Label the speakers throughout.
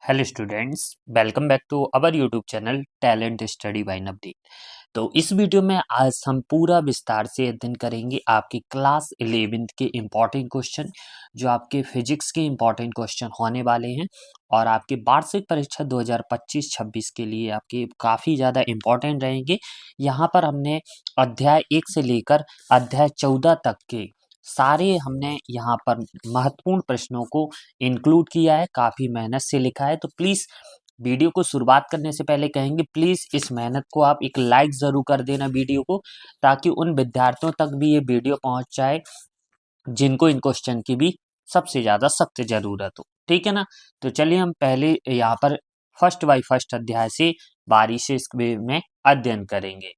Speaker 1: Hello students, welcome back to our YouTube channel talent study by Navdeep. तो इस video में आज हम पूरा विस्तार से अध्ययन करेंगे आपकी क्लास 11th के इम्पॉर्टेंट क्वेश्चन, जो आपके फिजिक्स के इम्पॉर्टेंट क्वेश्चन होने वाले हैं और आपकी वार्षिक परीक्षा 2025-26 के लिए आपके काफ़ी ज़्यादा इम्पॉर्टेंट रहेंगे। यहाँ पर हमने अध्याय 1 से लेकर अध्याय 14 तक के सारे हमने यहाँ पर महत्वपूर्ण प्रश्नों को इंक्लूड किया है, काफ़ी मेहनत से लिखा है। तो प्लीज़ वीडियो को शुरुआत करने से पहले कहेंगे, प्लीज़ इस मेहनत को आप एक लाइक ज़रूर कर देना वीडियो को, ताकि उन विद्यार्थियों तक भी ये वीडियो पहुंच जाए जिनको इन क्वेश्चन की भी सबसे ज़्यादा सख्त ज़रूरत हो। ठीक है ना। तो चलिए हम पहले यहाँ पर फर्स्ट बाय फर्स्ट अध्याय से बारी से इस में अध्ययन करेंगे।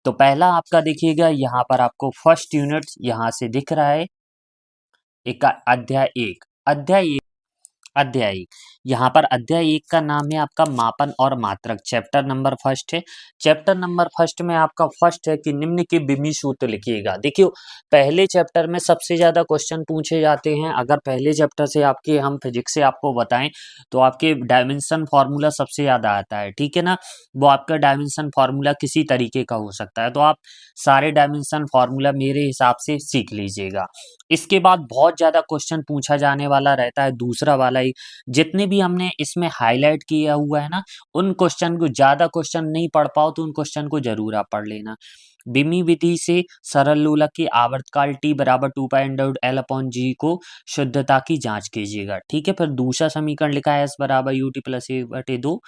Speaker 1: तो पहला आपका देखिएगा, यहाँ पर आपको फर्स्ट यूनिट यहाँ से दिख रहा है, एक अध्याय एक। अध्याय एक, यहाँ पर अध्याय एक का नाम है आपका मापन और मात्रक। चैप्टर नंबर फर्स्ट है। चैप्टर नंबर फर्स्ट में आपका फर्स्ट है कि निम्न के बिमी सूत्र लिखिएगा। देखियो, पहले चैप्टर में सबसे ज्यादा क्वेश्चन पूछे जाते हैं। अगर पहले चैप्टर से आपके हम फिजिक्स से आपको बताएं तो आपके डायमेंशन फार्मूला सबसे ज्यादा आता है। ठीक है ना। वो आपका डायमेंशन फार्मूला किसी तरीके का हो सकता है, तो आप सारे डायमेंशन फार्मूला मेरे हिसाब से सीख लीजिएगा। इसके बाद बहुत ज्यादा क्वेश्चन पूछा जाने वाला रहता है दूसरा वाला ही। जितने भी हमने इसमें हाईलाइट किया हुआ है ना, उन क्वेश्चन को, ज्यादा क्वेश्चन नहीं पढ़ पाओ तो उन क्वेश्चन को जरूर आप पढ़ लेना। बिमी विधि से सरल लोलक की आवर्तकाल t बराबर 2π/L/g को शुद्धता की जांच कीजिएगा। ठीक है। फिर दूसरा समीकरण लिखा है s बराबर ut + 1/2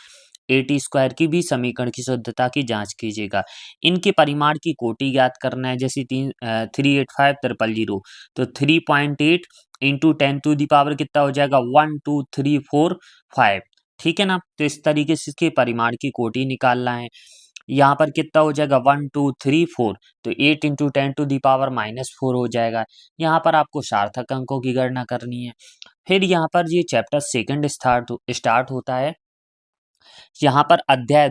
Speaker 1: AT² की भी समीकरण की शुद्धता की जांच कीजिएगा। इनके परिमाण की कोटि ज्ञात करना है, जैसे 385 000, तो 3.8 इंटू 10⁻⁴ कितना हो जाएगा, 1 2 3 4 5। ठीक है ना। तो इस तरीके से इसके परिमाण की कोटि निकालना है। यहाँ पर कितना हो जाएगा, 1 2 3 4, तो 8 इंटू 10⁻⁻⁴ हो जाएगा। यहाँ पर आपको सार्थक अंकों की गणना करनी है। फिर यहाँ पर ये चैप्टर सेकंड स्टार्ट होता है। यहाँ पर अध्याय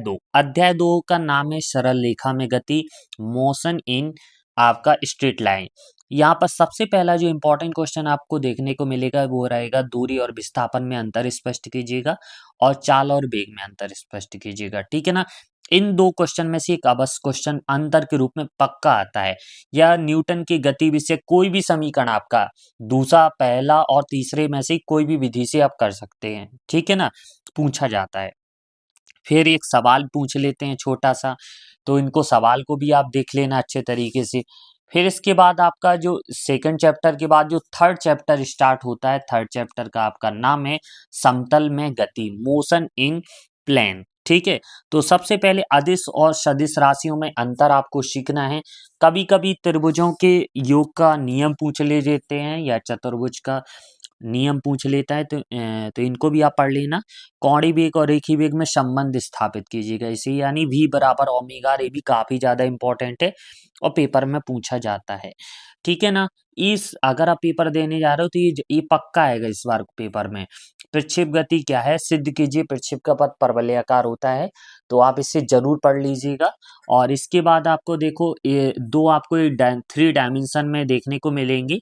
Speaker 1: 2 का नाम है सरल रेखा में गति, मोशन इन आपका स्ट्रेट लाइन। यहाँ पर सबसे पहला जो इंपॉर्टेंट क्वेश्चन आपको देखने को मिलेगा वो रहेगा, दूरी और विस्थापन में अंतर स्पष्ट कीजिएगा और चाल और वेग में अंतर स्पष्ट कीजिएगा। ठीक है ना। इन दो क्वेश्चन में से एक अवश्य क्वेश्चन अंतर के रूप में पक्का आता है, या न्यूटन की गति विधि से कोई भी समीकरण आपका दूसरा, पहला और तीसरे में से कोई भी विधि से आप कर सकते हैं। ठीक है ना, पूछा जाता है। फिर एक सवाल पूछ लेते हैं छोटा सा, तो इनको सवाल को भी आप देख लेना अच्छे तरीके से। फिर इसके बाद आपका जो सेकंड चैप्टर के बाद जो थर्ड चैप्टर स्टार्ट होता है, थर्ड चैप्टर का आपका नाम है समतल में गति, मोशन इन प्लेन। ठीक है। तो सबसे पहले अदिश और सदिश राशियों में अंतर आपको सीखना है। कभी कभी त्रिभुजों के योग का नियम पूछ ले देते हैं, या चतुर्भुज का नियम पूछ लेता है, तो इनको भी आप पढ़ लेना। कौणी वेग और रेखी वेग में संबंध स्थापित कीजिएगा इसे, यानी v बराबर ओमेगा। ये भी काफी ज्यादा इंपॉर्टेंट है और पेपर में पूछा जाता है। ठीक है ना। इस अगर आप पेपर देने जा रहे हो तो ये पक्का आएगा इस बार पेपर में। प्रक्षेप गति क्या है, सिद्ध कीजिए। प्रक्षेप का पथ परवलयाकार होता है, तो आप इसे जरूर पढ़ लीजिएगा। और इसके बाद आपको देखो, ये दो आपको 3 डायमेंशन में देखने को मिलेंगे,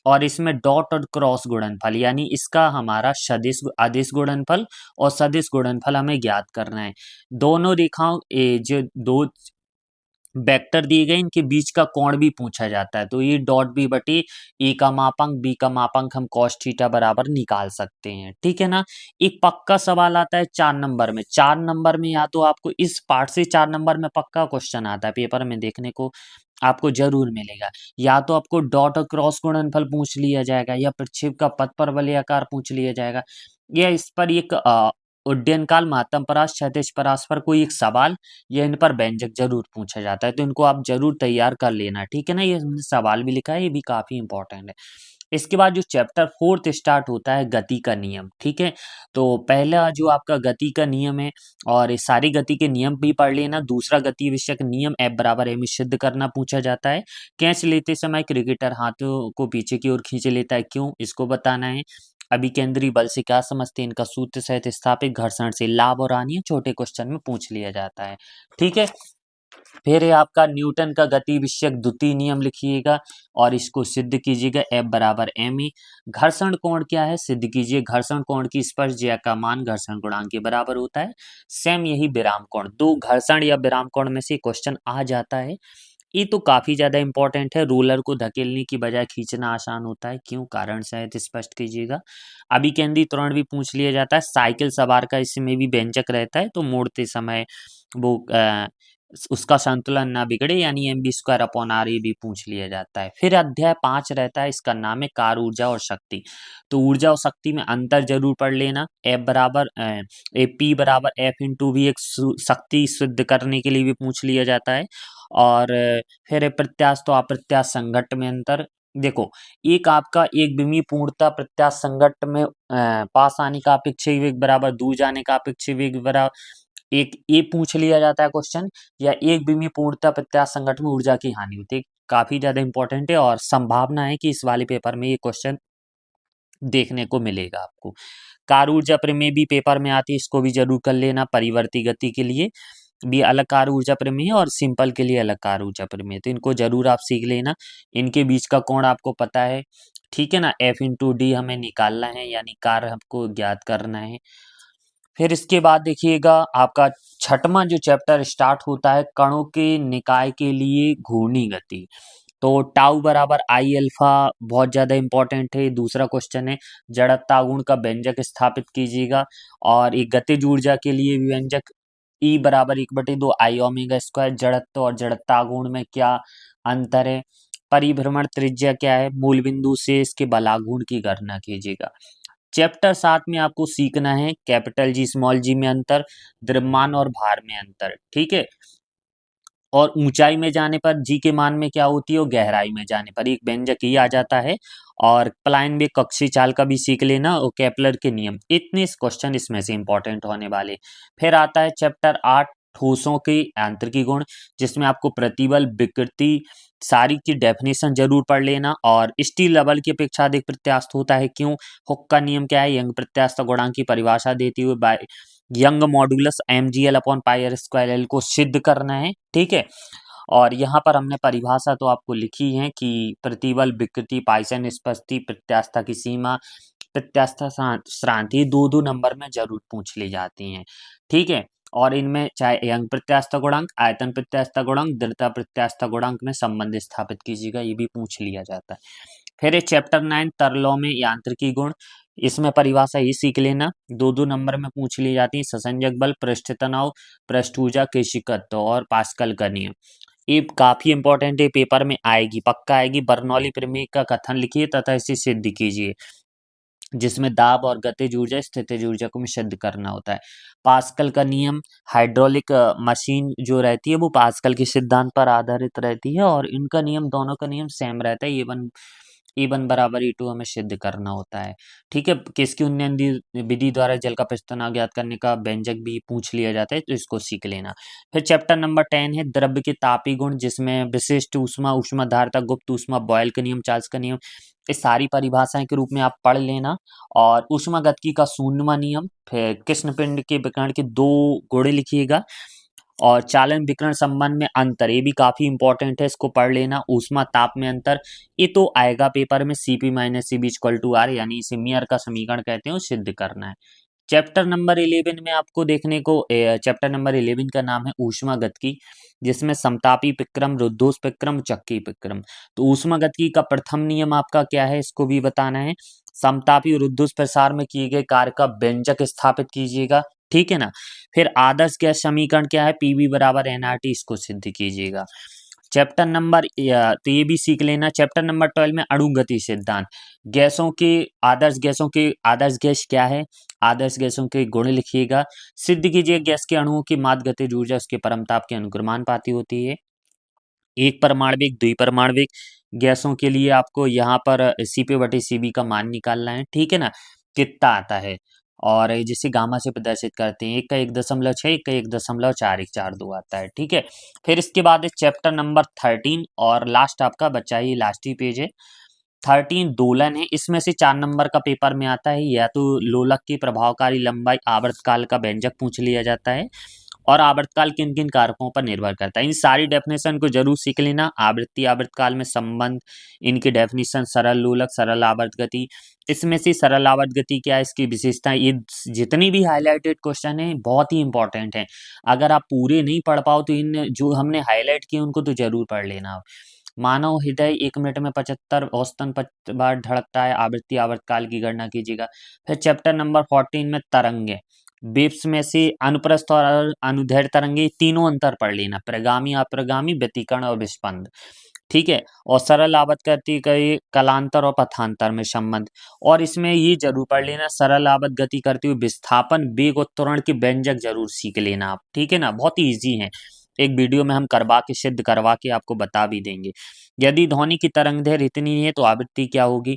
Speaker 1: और इसमें डॉट और क्रॉस गुणनफल, यानी इसका हमारा सदिश अदिश गुणनफल और सदिश गुणनफल हमें ज्ञात करना है। दोनों रेखाओं जो दो वेक्टर दिए गए, इनके बीच का कोण भी पूछा जाता है, तो ये डॉट बी बटे ए का मापांक बी का मापांक हम cos थीटा बराबर निकाल सकते हैं। ठीक है ना। एक पक्का सवाल आता है 4 नंबर में। 4 नंबर में या तो आपको इस पार्ट से 4 नंबर में पक्का क्वेश्चन आता है, पेपर में देखने को आपको जरूर मिलेगा। या तो आपको डॉट और क्रॉस गुणनफल पूछ लिया जाएगा, या प्रक्षेप का पथ परवलयाकार पूछ लिया जाएगा, या इस पर एक उड्डयन काल, महत्तम परास, क्षैतिज परास पर कोई एक सवाल, या इन पर व्यंजक जरूर पूछा जाता है। तो इनको आप जरूर तैयार कर लेना। ठीक है ना। ये हमने सवाल भी लिखा है, ये भी काफी इंपॉर्टेंट है। इसके बाद जो चैप्टर 4 स्टार्ट होता है, गति का नियम। ठीक है। तो पहला जो आपका गति का नियम है, और इस सारी गति के नियम भी पढ़ लेना। दूसरा गति विषयक नियम F बराबर m सिद्ध करना पूछा जाता है। कैच लेते समय क्रिकेटर हाथों को पीछे की ओर खींच लेता है, क्यों, इसको बताना है। अभिकेंद्री बल से क्या समझते हैं, इनका सूत्र सहित स्थापित, घर्षण से लाभ और हानि छोटे क्वेश्चन में पूछ लिया जाता है। ठीक है। फिर है आपका न्यूटन का गति विषयक द्वितीय नियम लिखिएगा और इसको सिद्ध कीजिएगा, F बराबर ma। घर्षण कोण क्या है सिद्ध कीजिए, घर्षण कोण की स्पर्श ज्या का मान घर्षण गुणांक के बराबर होता है। सेम यही विराम कोण, दो घर्षण या विराम कोण में से क्वेश्चन आ जाता है। ये तो काफी ज्यादा इंपॉर्टेंट है, रोलर को धकेलने की बजाय खींचना आसान होता है, क्यों कारण शायद स्पष्ट कीजिएगा। अभिकेंद्री त्वरण भी पूछ लिया जाता है, साइकिल सवार का इसमें भी व्यंजक रहता है, तो मोड़ते समय वो उसका संतुलन ना बिगड़े, यानी mv² ये भी पूछ लिया जाता है। फिर अध्याय 5 रहता है, इसका नाम है कार ऊर्जा और शक्ति। तो ऊर्जा और शक्ति में अंतर जरूर पढ़ लेना। P बराबर F इंटू भी एक शक्ति सिद्ध करने के लिए भी पूछ लिया जाता है। और फिर प्रत्यास्थ तो अप्रत्यास्थ संघट्ट में अंतर। देखो, एक आपका एक बिंदु पूर्णतः प्रत्यास्थ संघट्ट में पास आने का अपेक्षित वेग बराबर दूर जाने का अपेक्षित वेग बराबर, एक ये पूछ लिया जाता है क्वेश्चन, या एक बिंदु पूर्णतः प्रत्यास्थ संघट्ट में ऊर्जा की हानि होती है। काफी ज्यादा इंपॉर्टेंट है और संभावना है कि इस वाले पेपर में ये क्वेश्चन देखने को मिलेगा आपको। कार ऊर्जा प्रमेय भी पेपर में आती है, इसको भी जरूर कर लेना। परिवर्ती गति के लिए भी अलग कार ऊर्जा प्रमेय है और सिंपल के लिए अलग कार ऊर्जा प्रमेय, तो इनको जरूर आप सीख लेना। इनके बीच का कोण आपको पता है, ठीक है ना। F इंटू डी हमें निकालना है, यानी कार हमको ज्ञात करना है। फिर इसके बाद देखिएगा आपका छठवां जो चैप्टर स्टार्ट होता है, कणों के निकाय के लिए घूर्णी गति। तो टाउ बराबर आई अल्फा बहुत ज्यादा इंपॉर्टेंट है, दूसरा क्वेश्चन है। जड़त्व गुण का व्यंजक स्थापित कीजिएगा, और एक गतिज ऊर्जा के लिए व्यंजक E बराबर 1/2 आई ओमेगा स्क्वायर। जड़त्व और जड़त्वाघूर्ण में क्या अंतर है, परिभ्रमण त्रिज्या क्या है, मूल बिंदु से इसके बलाघूर्ण की गणना कीजिएगा। चैप्टर 7 में आपको सीखना है कैपिटल जी स्मॉल जी में अंतर, द्रव्यमान और भार में अंतर, ठीक है। और ऊंचाई में जाने पर जी के मान में क्या होती है, और गहराई में जाने पर एक व्यंजक ही आ जाता है। और प्लाइन में कक्षीय चाल का भी सीख लेना, और केपलर के नियम। इतने क्वेश्चन इसमें से इंपॉर्टेंट होने वाले। फिर आता है चैप्टर 8, ठोसों के यांत्रिकी गुण, जिसमें आपको प्रतिबल विकृति सारी की डेफिनेशन जरूर पढ़ लेना। और स्टील रबड़ की अपेक्षा अधिक प्रत्यास्थ होता है, क्यों, हुक का नियम क्या है, यंग प्रत्यास्थ गुणांक की परिभाषा देती हुए बाय यंग मॉडुलस mgl/πr² को सिद्ध करना है, ठीक है। और यहाँ पर हमने परिभाषा तो आपको लिखी है कि प्रतिबल विकृति पाइसन स्पष्टि प्रत्यास्थता की सीमा प्रत्यास्था श्रांति दो दो नंबर में जरूर पूछ ली जाती हैं, ठीक है। और इनमें चाहे यंग प्रत्यास्था गुणांक, आयतन प्रत्यास्था गुणांक, दृढ़ता प्रत्यास्था गुणांक में संबंध स्थापित कीजिएगा, ये भी पूछ लिया जाता है। फिर ये चैप्टर 9 तरलों में यांत्रिकी गुण, इसमें परिभाषा ही सीख लेना, दो दो नंबर में पूछ ली जाती है। ससंजक बल, पृष्ठ तनाव, पृष्ठ ऊर्जा, केशिकत्व और पास्कल का नियम, ये काफी इंपॉर्टेंट है, पेपर में आएगी, पक्का आएगी। बर्नौली प्रमेय का कथन लिखिए तथा इसे सिद्ध कीजिए, जिसमें दाब और गतिज ऊर्जा स्थितिज ऊर्जा को सिद्ध करना होता है। पास्कल का नियम, हाइड्रोलिक मशीन जो रहती है वो पास्कल के सिद्धांत पर आधारित रहती है, और इनका नियम दोनों का नियम सेम रहता है। E1 बराबर E2 हमें सिद्ध करना होता है, ठीक है। किसकी उन्नयन विधि द्वारा जल का प्रस्तुनांक ज्ञात करने का व्यंजक भी पूछ लिया जाता है, तो इसको सीख लेना। फिर चैप्टर नंबर 10 है द्रव्य के तापीय गुण, जिसमें विशिष्ट ऊष्मा, ऊष्माधारता, गुप्त ऊष्मा, बॉयल का नियम, चार्ल्स का नियम, इस सारी परिभाषाएं के रूप में आप पढ़ लेना। और ऊष्मागतिकी का शून्यवां नियम, फिर कृष्णपिंड के विकर्ण के दो गुण लिखिएगा। और चालन विकर्ण संबंध में अंतर, ये भी काफी इंपॉर्टेंट है, इसको पढ़ लेना। ऊष्मा ताप में अंतर, ये तो आएगा पेपर में, Cp minus Cv equal to R, यानी इसे मेयर का समीकरण कहते हैं, वो सिद्ध करना है। चैप्टर नंबर 11 में आपको देखने को चैप्टर नंबर 11 का नाम है ऊष्मागतिकी, जिसमें समतापी विक्रम, रुद्धोष विक्रम, चक्की विक्रम। तो ऊष्मागतिकी का प्रथम नियम आपका क्या है, इसको भी बताना है। समतापी और रुद्धोष प्रसार में किए गए कार्य का व्यंजक स्थापित कीजिएगा, ठीक है ना। फिर आदर्श गैस समीकरण क्या है, पीवी बराबर nRT, इसको सिद्ध कीजिएगा। चैप्टर नंबर तो ये भी सीख लेना। चैप्टर नंबर 12 में अणुगति सिद्धांत, गैसों के आदर्श गैस क्या है, आदर्श गैसों के गुण लिखिएगा। सिद्ध कीजिए गैस के अणुओं की मात्रा, गतिज ऊर्जा उसके परमताप के अनुक्रमानुपाती होती है। एक परमाणविक, द्विपरमाणविक गैसों के लिए आपको यहाँ पर Cp/Cv का मान निकालना है, ठीक है ना, कितना आता है। और जिसे गामा से प्रदर्शित करते हैं, एक का 1.6, एक का 1.4142 आता है, ठीक है। फिर इसके बाद चैप्टर नंबर 13 और लास्ट आपका बच्चा, ये लास्ट ही पेज है। 13 दोलन है, इसमें से 4 नंबर का पेपर में आता है, या तो लोलक की प्रभावकारी लंबाई आवर्तकाल का व्यंजक पूछ लिया जाता है, और आवर्तकाल किन किन कारकों पर निर्भर करता है। इन सारी डेफिनेशन को जरूर सीख लेना। आवृत्ति आवर्तकाल में संबंध, इनकी डेफिनेशन, सरल लोलक, सरल आवर्त गति। इसमें से सरल आवर्त गति क्या है, इसकी विशेषता, ये जितनी भी हाईलाइटेड क्वेश्चन है बहुत ही इंपॉर्टेंट है। अगर आप पूरे नहीं पढ़ पाओ तो इन जो हमने हाईलाइट किए उनको तो जरूर पढ़ लेना। मानव हृदय 1 मिनट में 75 औसतन बार धड़कता है। आवृत्ति आवर्तकाल की गणना कीजिएगा। फिर चैप्टर नंबर 14 में तरंगे, वेव्स में से अनुप्रस्थ और अनुदैर्ध्य तरंगे, तीनों अंतर पढ़ लेना, प्रगामी अप्रगामी, व्यतिकरण और विस्पंद। ठीक है। और सरल आवर्त गति के कलांतर और पथांतर में संबंध। और इसमें ये जरूर पढ़ लेना, सरल आवर्त गति करते हुए विस्थापन, वेग और त्वरण के व्यंजक जरूर सीख लेना आप। ठीक है ना, बहुत ही ईजी है। एक वीडियो में हम करवा के, सिद्ध करवा के आपको बता भी देंगे। यदि ध्वनि की तरंग दैर्ध्य इतनी है तो आवृत्ति क्या होगी।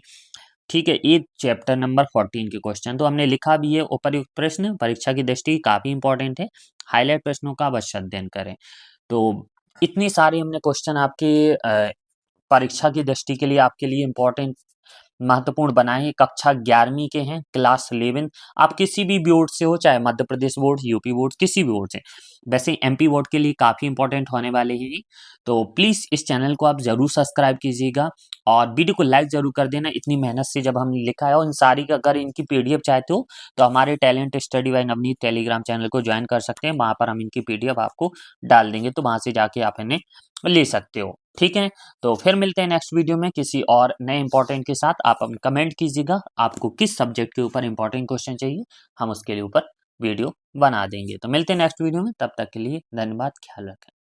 Speaker 1: ठीक है, ये चैप्टर नंबर 14 के क्वेश्चन तो हमने लिखा भी है। उपर्युक्त प्रश्न परीक्षा की दृष्टि काफी इंपॉर्टेंट है। हाईलाइट प्रश्नों का अवश्य अध्ययन करें। तो इतनी सारी हमने क्वेश्चन आपके परीक्षा की दृष्टि के लिए, आपके लिए इम्पोर्टेंट, महत्वपूर्ण बनाए हैं। कक्षा 11वीं के हैं, क्लास 11। आप किसी भी बोर्ड से हो, चाहे Madhya Pradesh board, UP board, किसी भी बोर्ड से। वैसे एमपी बोर्ड के लिए काफ़ी इंपॉर्टेंट होने वाले हैं ये। तो प्लीज़ इस चैनल को आप ज़रूर सब्सक्राइब कीजिएगा और वीडियो को लाइक ज़रूर कर देना। इतनी मेहनत से जब हमने लिखा है, और इन सारी का अगर इनकी पीडीएफ चाहते हो तो हमारे talent study bye Navneet Telegram channel को ज्वाइन कर सकते हैं। वहाँ पर हम इनकी पीडीएफ आपको डाल देंगे, तो वहाँ से जाके आप इन्हें ले सकते हो। ठीक है, तो फिर मिलते हैं नेक्स्ट वीडियो में किसी और नए इंपॉर्टेंट के साथ। आप कमेंट कीजिएगा आपको किस सब्जेक्ट के ऊपर इंपॉर्टेंट क्वेश्चन चाहिए, हम उसके लिए ऊपर वीडियो बना देंगे। तो मिलते हैं नेक्स्ट वीडियो में, तब तक के लिए धन्यवाद, ख्याल रखें।